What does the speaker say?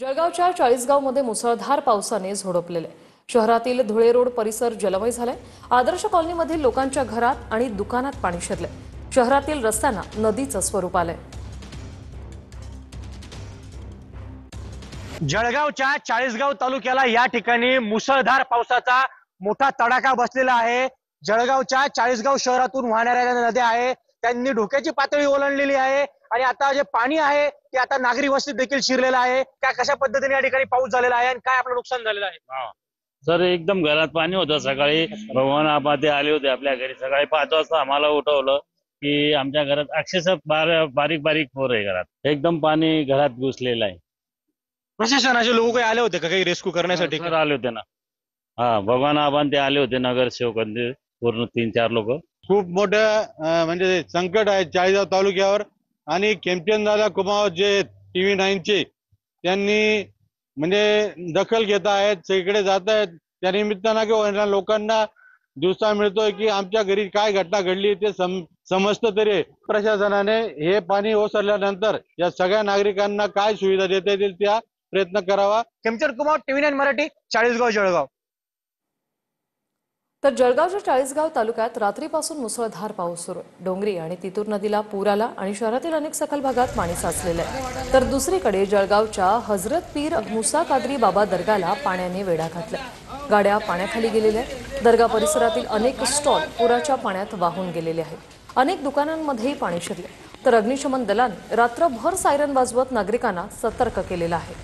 जळगावच्या चाळीसगावमध्ये मुसळधार पावसाने झोडपलेले शहरातील धुळे रोड परिसर जलमय झालाय। आदर्श कॉलनीमधील लोकांच्या घरात आणि दुकानात पाणी शिरले। शहरातील रस्त्यांना नदीचं स्वरूप आलंय। जळगावच्या चाळीसगाव तालुक्याला या ठिकाणी मुसळधार पावसाचा मोठा तडाखा बसलेला आहे। जळगावच्या चाळीसगाव शहरातून वाहणाऱ्या नद्या आहे त्यांनी धोक्याची पातळी ओलांडलेली आहे आणि आता जे पाणी आहे ते आता नागरी वस्तीत देखील शिरलेलं आहे। काय कशा पद्धतीने या ठिकाणी पाऊस झालेला आहे आणि काय आपलं नुकसान झालेलं आहे? सर एकदम घरात पाणी होतं। सकाळी भगवान आबा ते आले होते आपल्या घरी। सकाळी 5 वाजता आम्हाला उठवलं की आमच्या घरात अक्षरशः बारीक बारीक पोर आहे घरात। एकदम पाणी घरात घुसलेलं आहे। प्रशासनाचे लोक काही आले होते का काही रेस्क्यू करण्यासाठी? सर आले होते ना। भगवान आबा ते आले होते, नगरसेवक पूर्ण 3-4 लोक। खूप मोठं म्हणजे संकट आहे चाळीसगाव तालुक्यावर आणि खेमचंद कुमार जे TV 9 चे त्यांनी म्हणजे दखल घेत आहेत, सगळीकडे जात आहेत। त्या निमित्तानं की लोकांना दिवसा मिळतोय की आमच्या घरी काय घटना घडली ते समजतं तरी प्रशासनाने हे पाणी ओसरल्यानंतर या सगळ्या नागरिकांना काय सुविधा देता येतील त्या प्रयत्न करावा। खेमचंद कुमार, TV 9 मराठी, चाळीसगाव जळगाव। तर जळगावच्या चाळीसगाव तालुक्यात रात्रीपासून मुसळधार पाऊस सुरू आहे। डोंगरी आणि तितूर नदीला पूर आला आणि शहरातील अनेक सखल भागात पाणी साचलेलं आहे। तर दुसरीकडे जळगावच्या हजरत पीर मुसा कादरी बाबा दर्गाला पाण्याने वेढा घातलाय। गाड्या पाण्याखाली गेलेल्या आहेत। दर्गा परिसरातील अनेक स्टॉल पुराच्या पाण्यात वाहून गेलेले आहेत। अनेक दुकानांमध्येही पाणी शिरले। तर अग्निशमन दलाने रात्रभर सायरन वाजवत नागरिकांना सतर्क केलेलं आहे।